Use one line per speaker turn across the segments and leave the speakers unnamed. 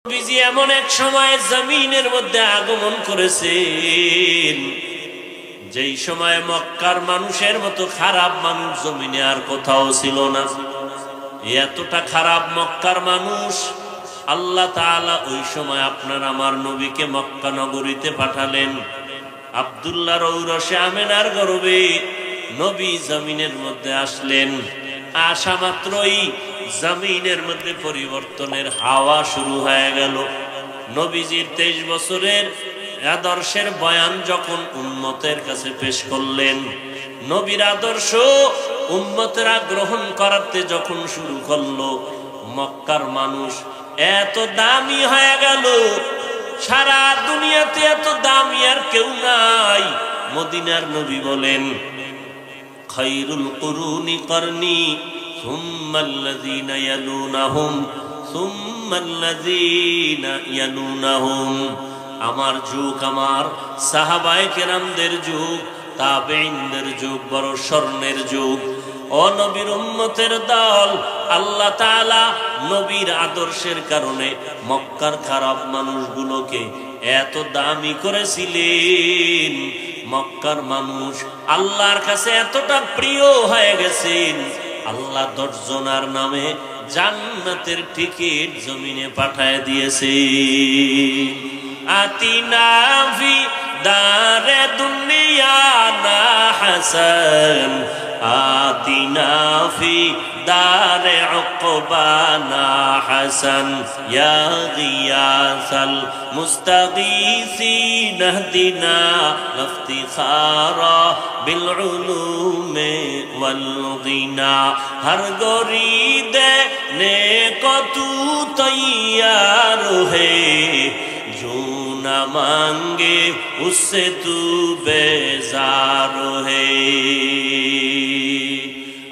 নবীজি এমন এক সময় জমিনের মধ্যে আগমন করেছেন যেই সময় মক্কার মানুষের মতো খারাপ মানুষ জমিনে আর কোথাও ছিল না। এতটা খারাপ মক্কার মানুষ, আল্লাহ তাআলা ওই সময় আপনার আমার নবীকে মক্কা নগরীতে পাঠালেন। আব্দুল্লাহর ঔরসে আমেনার গর্ভে নবী জমিনের মধ্যে আসলেন। আসা মাত্রই জমিনের মধ্যে পরিবর্তনের হাওয়া শুরু হয়ে গেল। নবীজির 23 বছরের আদর্শের বয়ান যখন উম্মতের কাছে পেশ করলেন, নবীর আদর্শ উম্মতেরা গ্রহণ করতে যখন শুরু করলো, মক্কার মানুষ এত দামি হয়ে গেল। সারা দুনিয়াতে এত দামি আর কেউ নাই। মদিনার নবী বলেন, খায়রুল কুরুনি করনি সুম্মাল্লাযীনা ইয়ালুনাহুম সুম্মাল্লাযীনা ইয়ালুনাহুম। আমার যুগ, আমার সাহাবায়ে কেরামদের যুগ, তাবেঈনদের যুগ বড় স্বর্ণের যুগ। ও নবীর উম্মতের দল, আল্লাহ তাআলা নবীর আদর্শের কারণে মক্কার খারাপ মানুষগুলোকে এত দামি করেছিলেন। মক্কার মানুষ আল্লাহর কাছে এতটা প্রিয় হয়ে গেছেন, আল্লাহ 10 জনের নামে জান্নাতের টিকিট জমিনে পাঠায় দিয়েছে। আতিনা ফি দারে দুনিয়া না হাসান, আতিনা ফি দারে উকবানা হাসান, ইয়া গিয়াসাল মুস্তাগীসিন ইহদিনা ইফতিখারা বিল উলুমে ওয়াল গিনা। হর গরিদে নেকো তু তৈয়ার হে, जो न मांगे उससे तू बेजार है।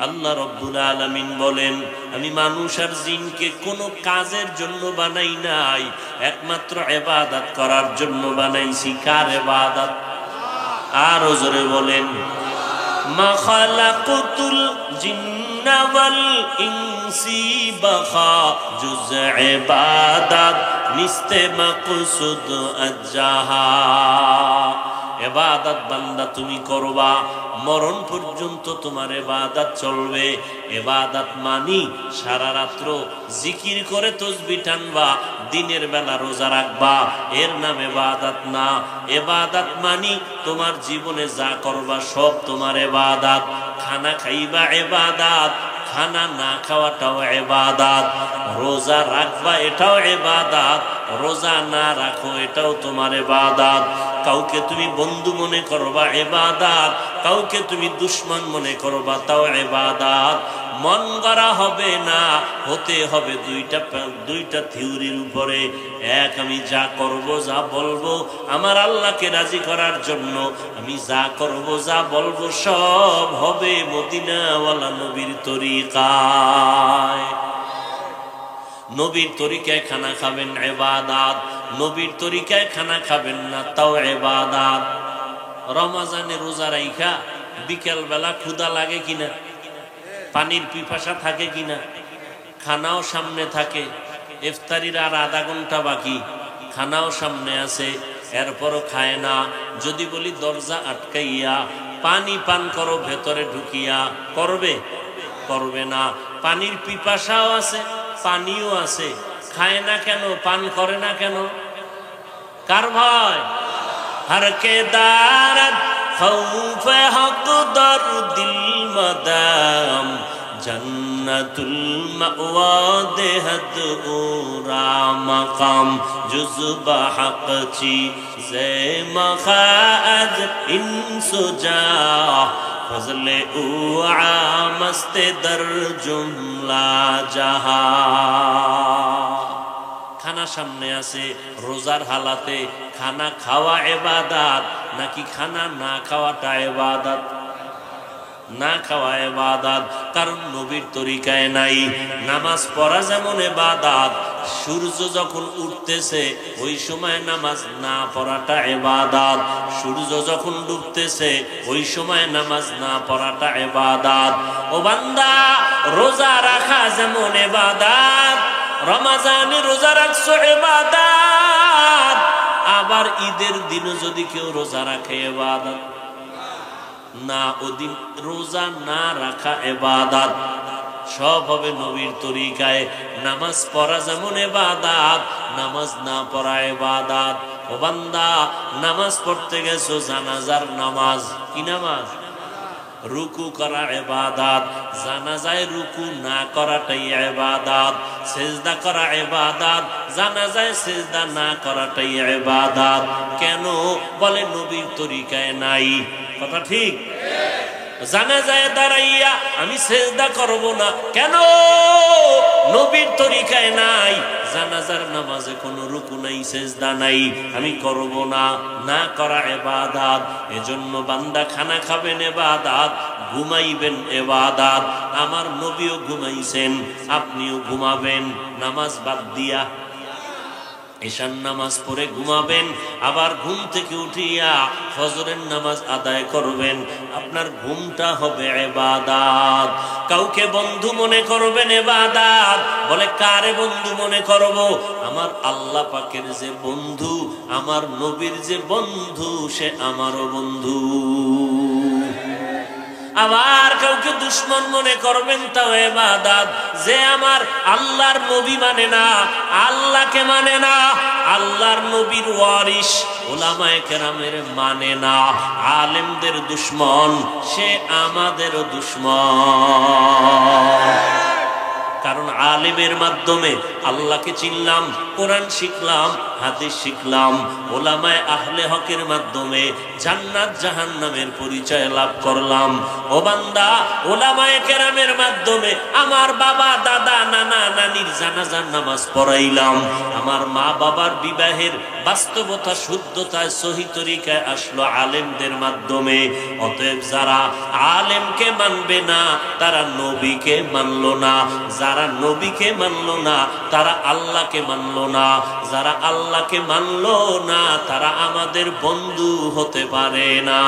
আল্লাহ রব্বুল আলামিন বলেন, আমি মানুষ আর জিনকে কোনো কাজের জন্য বানাই নাই, একমাত্র ইবাদত করার জন্য বানাইছি। কার ইবাদত? আরো জোরে বলেন, মা খালাকুতুল জিন্না ওয়াল ইনসি বাখা জুজ ইবাদত নিস্তে মাকসুদ আজাহা। ইবাদত বান্দা তুমি করবা, মরণ পর্যন্ত তোমার ইবাদত চলবে। ইবাদত মানি সারা রাত্র জিকির করে তাসবিহ টানবা, দিনের বেলা রোজা রাখবা, এর নাম ইবাদত না। ইবাদত মানি তোমার জীবনে যা করবা সব তোমার ইবাদত। খানা খাইবা ইবাদত, খানা না খাওয়াটাও ইবাদত। রোজা রাখবা এটাও ইবাদত, রোজা না রাখো এটাও তোমার ইবাদত। কাউকে তুমি বন্ধু মনে করবা ইবাদত, কাউকে তুমি দুশমন মনে করবা তাও ইবাদত। মন গড়া হবে না, হতে হবে দুইটা থিওরির উপরে। এক, আমি যা করব যা বলবো আমার আল্লাহকে রাজি করার জন্য, আমি যা করব যা বলবো সব হবে মদিনাওয়ালা নবীর তরিকায়। নবীর তরিকায় খানা খাবেন ইবাদত, নবীর তরিকায় খানা খাবেন না তাও ইবাদত। রমজানে রোজা রাইখা বিকেল বেলা ক্ষুধা লাগে কিনা, পানির পিপাসা থাকে কিনা, খানাও সামনে থাকে, ইফতারির আর আধা ঘন্টা বাকি, খানাও সামনে আছে, এরপরও খায় না। যদি বলি দরজা আটকাইয়া পানি পান করো ভেতরে ঢুকিয়া, করবে? করবে না। পানির পিপাসাও আছে, পানিও আছে, খায় না কেন, পান করে না কেন? কার ভয়? হর কে দারদ খৌফ হক দর দিল মদাম, জন্নতুল মাওয়া দেহদ উরা মাকাম, জুজবা হক চি সে মখাজ ইনসুজা, ফজলে উ আমস্তে দর জুমলা জাহা। খানা সামনে আছে, রোজার হালাতে খানা খাওয়া ইবাদত নাকি খানা না খাওয়াটা ইবাদত? না খাওয়া ইবাদত, কারণ নবীর তরিকায় নাই। নামাজ পড়া যেমন ইবাদত, সূর্য যখন উঠতেছে ওই সময় নামাজ না পড়াটা ইবাদত, সূর্য যখন ডুবতেছে ওই সময় নামাজ না পড়াটা ইবাদত। ও বান্দা, রোজা রাখা যেমন ইবাদত, রমজানে রোজা রাখছো ইবাদত, আবার ঈদের দিনও যদি কেউ রোজা রাখে ইবাদত না, ওদিন রোজা না রাখা ইবাদত। সব হবে নবীর তরিকায়। নামাজ পড়া যেমন ইবাদত, নামাজ না পড়া ইবাদত। ও বান্দা, নামাজ পড়তে গেছো জানাজার নামাজ, কি নামাজ? রুকু করা ইবাদত, জানাজায় রুকু না করাটাই ইবাদত। সিজদা করা ইবাদত, জানাজায় সিজদা না করাটাই ইবাদত। কেন? বলে নবীর তরিকায় নাই। কথা ঠিক? জানাজায় দাঁড়াইয়া আমি সিজদা করব না, কেন? নবীর তরিকায় নাই। জানাজার নামাজে কোনো রুকু নাই, সিজদা নাই, আমি করব না, না করা ইবাদত। এজন্য বান্দা খানা খাবেন ইবাদত, ঘুমাইবেন ইবাদত। আমার নবীও ঘুমাইছেন, আপনিও ঘুমাবেন নামাজ বাদ দিয়া। ঈশার নামাজ পড়ে ঘুমাবেন, আবার ঘুম থেকে উঠিয়া ফজরের নামাজ আদায় করবেন। আপনার ঘুমটা হবে ইবাদত। কাউকে বন্ধু মনে করবেন ইবাদত। বলে কারে বন্ধু মনে করব? আমার আল্লাহ পাকের যে বন্ধু, আমার নবীর যে বন্ধু, সে আমারও বন্ধু। আবার কাউকে দুশ্মন মনে করবেন, তাও ইবাদত। যে আমার আল্লাহর নবী মানে না, আল্লাহকে মানে না, আল্লাহর নবীর ওয়ারিস উলামায়ে কেরামের মানে না, আলেমদের দুশ্মন, সে আমাদেরও দুশ্মন। কারণ আলেমের মাধ্যমে আল্লাহকে চিনলাম, কোরআন শিখলাম, হাদিস শিখলাম। ওলামায়ে আহলে হকের মাধ্যমে জান্নাত জাহান্নামের পরিচয় লাভ করলাম। ও বান্দা, ওলামায়ে কেরামের মাধ্যমে আমার বাবা, দাদা, নানা, নানির জানাজার নামাজ পড়াইলাম। আমার মা বাবার বিবাহের বাস্তবতা, শুদ্ধতায়, সহি তরিকায় আসলো আলেমদের মাধ্যমে। অতএব যারা আলেমকে মানবে না, তারা নবীকে মানলো না। যারা নবীকে মানলো না, তারা আল্লাহকে মানলো না। যারা আল্লাহকে মানলো না, তারা আমাদের বন্ধু হতে পারে না।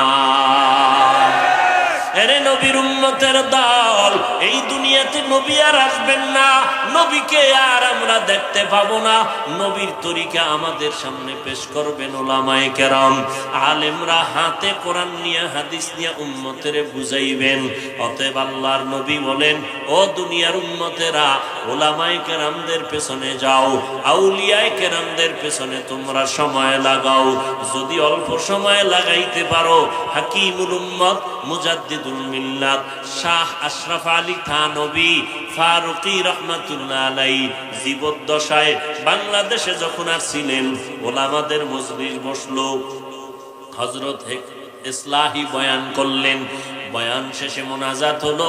এরে নবীর উম্মতের দল, এই দুনিয়াতে নবী আর আসবেন না, নবীকে আর আমরা দেখতে পাবো না। নবীর তরিকা আমাদের সামনে পেশ করবেন উলামায়ে কেরাম। আলেমরা হাতে কোরআন নিয়ে, হাদিস নিয়ে উম্মতেরে বুঝাইবেন। অতএব আল্লাহর নবী বলেন, ও দুনিয়ার উম্মতেরা, উলামায়ে কেরামদের পেছনে যাও, আউলিয়ায়ে কেরামদের পেছনে তোমরা সময় লাগাও। যদি অল্প সময় লাগাইতে পারো, হাকিমুল উম্মত, মুজাদ্দিদুল মিল্লাত শাহ আশরাফ আলী থানভী ফারুকী রহমাতুল্লাহ আলাইহি জীবদ্দশায় বাংলাদেশে যখন আসছিলেন, ওলামাদের মজলিস বসলো, হযরত ইসলাহি বয়ান করলেন। বয়ান শেষে মোনাজাত হলো।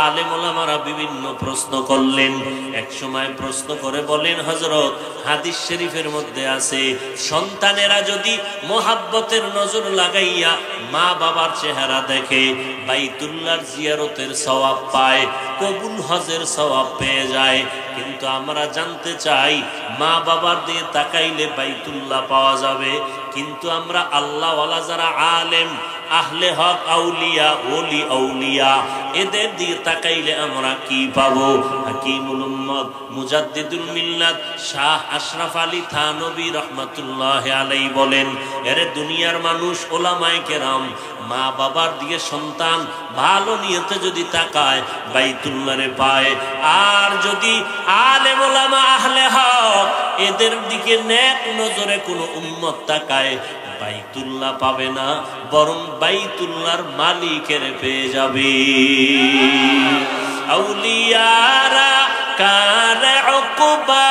আলেম ওলামারা বিভিন্ন প্রশ্ন করলেন। এক সময় প্রশ্ন করে বলেন, হযরত, হাদিস শরীফের মধ্যে আছে, সন্তানেরা যদি মোহাব্বতের নজর লাগাইয়া মা বাবার চেহারা দেখে, বাইতুল্লাহর জিয়ারতের সওয়াব পায়, কবুল হজের সওয়াব পেয়ে যায়। কিন্তু আমরা জানতে চাই, মা বাবার দিয়ে তাকাইলে বাইতুল্লাহ পাওয়া যাবে, কিন্তু আমরা আল্লাহওয়ালা যারা আলেম, আহলে হক, আউলিয়া, ওলি আউলিয়া, এদের দিকে তাকাইলে আমরা কি পাবো? হাকিমুল উম্মত, মুজাদ্দিদুল মিল্লাত শাহ আশরাফ আলী থানভী রহমাতুল্লাহ আলাইহি বলেন, এরে দুনিয়ার মানুষ, ওলামায়ে কেরাম, মা বাবার দিকে সন্তান ভালো নিয়তে যদি তাকায়, বাইতুল্লাহরে পায়। আর যদি আলেম ওলামা আহলে হক এদের দিকে নেক নজরে কোনো উম্মত তাকায়, বাইতুল্লাহ পাবে না, বরং বাইতুল্লাহর মালিকের পেয়ে যাবে। আউলিয়ারা কারে উকবা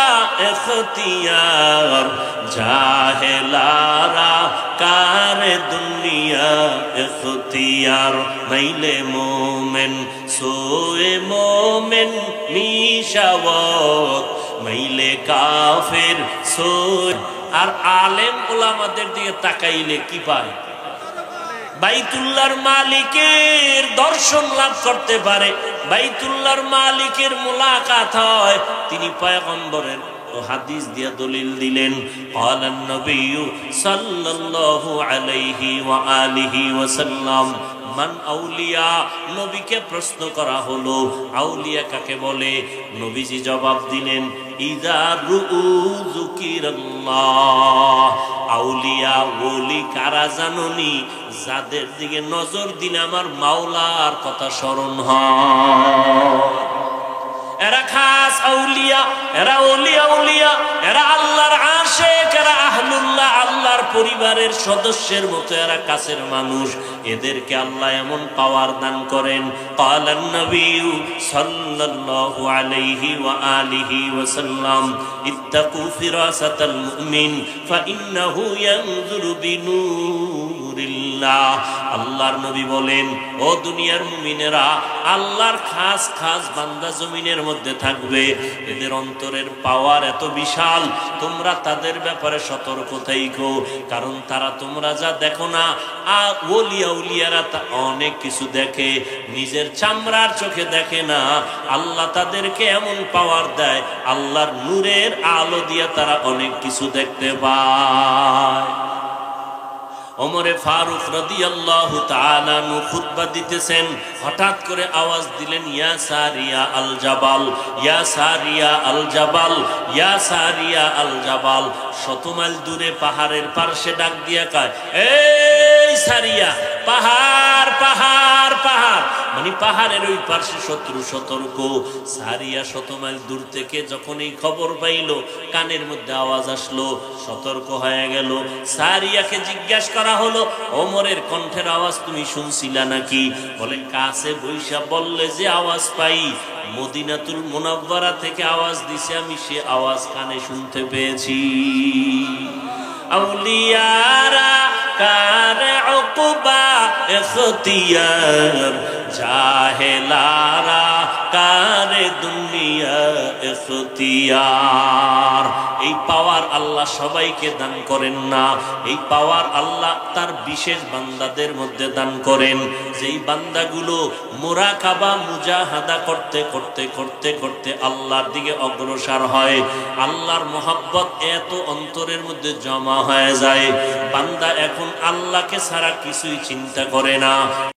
ইখতিয়ার, জাহেলারা কারে দুনিয়া ইখতিয়ার। মাইলে মোমেন সোয়ে মোমেন মিশাওয়াত, মাইলে কাফের সোয়ে। আর আলেম ওলামাদের দিকে তাকাইলে কি পায়? বাইতুল্লাহর মালিকের দর্শন লাভ করতে পারে, বাইতুল্লাহর মালিকের মুলাকাত হয়। তিনি পয়গম্বরের হাদিস দিয়া দলিল দিলেন, ক্বালান নবী সাল্লাল্লাহু আলাইহি ওয়া আলিহি ওয়াসাল্লাম, মান আউলিয়া, নবীকে প্রশ্ন করা হলো আউলিয়া কাকে বলে। নবীজি জবাব দিলেন ইযা রুউ যুকিরাল্লাহ, আউলিয়া ওলি কারা জানোনি? যাদের দিকে নজর দিলে আমার মাওলার কথা স্মরণ হয়। এরা খাস আউলিয়া, এরা ওলিয়া উলিয়া, এরা আল্লাহর আশিক, এরা আহলুল্লাহ, আল্লাহর পরিবারের সদস্যের মতো, এরা কাছের মানুষ। এদেরকে আল্লাহ এমন পাওয়ার দান করেন। ক্বালান নবী সাল্লাল্লাহু আলাইহি ওয়া আলিহি ওয়াসাল্লাম ইত্তাকু ফিরাসাতাল মুমিন ফাইন্নাহু ইয়ানজুরু বিনুরিল্লাহ। আল্লাহর নবী বলেন, ও দুনিয়ার মুমিনেরা, আল্লাহর খাস খাস বান্দা জমিনের মধ্যে থাকবে, এদের অন্তরের পাওয়ার এত বিশাল, তোমরা তাদের ব্যাপারে সতর্ক থাইকো। কারণ তারা তোমরা যা দেখো না, ওলিয়া উলিয়ারা তা অনেক কিছু দেখে, নিজের চামড়ার চোখে দেখে না। আল্লাহ তাদেরকে এমন পাওয়ার দেয়, আল্লাহর নূরের আলো দিয়ে তারা অনেক কিছু দেখতে পায়। ওমরে ফারুক রাদিয়াল্লাহু তাআলা আনহু খুতবা দিতেছেন, হঠাৎ করে আওয়াজ দিলেন ইয়া সারিয়া আল জাবাল, ইয়া সারিয়া আল জাবাল, ইয়া সারিয়া আল জাবাল। 100 মাইল দূরে পাহাড়ের পাশে ডাক দিয়া কয়, এই সারিয়া, পাহাড় পাহাড় পাহাড়, মানে পাহাড়ের ওই পাশে শত্রু, সতর্ক। সারিয়া 100 মাইল দূর থেকে যখন এই খবর পাইল, কানের মধ্যে আওয়াজ আসলো, সতর্ক হয়ে গেল। সারিয়াকে জিজ্ঞাসা করা হলো, ওমরের কণ্ঠের আওয়াজ তুমি শুনছিলা নাকি? বলে কাছে বৈশা বললে যে আওয়াজ পাই, মদিনাতুল মুনাওয়ারা থেকে আওয়াজ দিছে, আমি সে আওয়াজ কানে শুনতে পেয়েছি। আউলিয়ারা কারে উকবা ইখতিয়ার, জাহেলারা কারে দুনিয়া ইখতিয়ার। এই পাওয়ার আল্লাহ সবাইকে দান করেন না, এই পাওয়ার আল্লাহ তার বিশেষ বান্দাদের মধ্যে দান করেন। যেই বান্দাগুলো মুরাকাবা মুজাহাদা করতে করতে করতে করতে আল্লাহর দিকে অগ্রসর হয়, আল্লাহর মহব্বত এত অন্তরের মধ্যে জমা হয়ে যায়, বান্দা এখন আল্লাহকে ছাড়া কিছুই চিন্তা করে না।